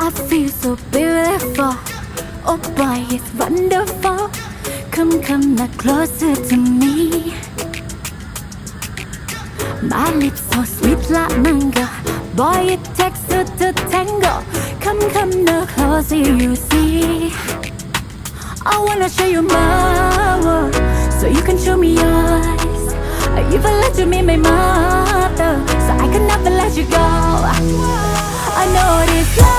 I feel so beautiful. Oh boy, it's wonderful. Come now closer to me. My lips so sweet like mango. Boy, it takes two to tango. Come now closer, you see. I wanna show you my world, so you can show me yours. I even let you meet my mother, so I can never let you go. I know this.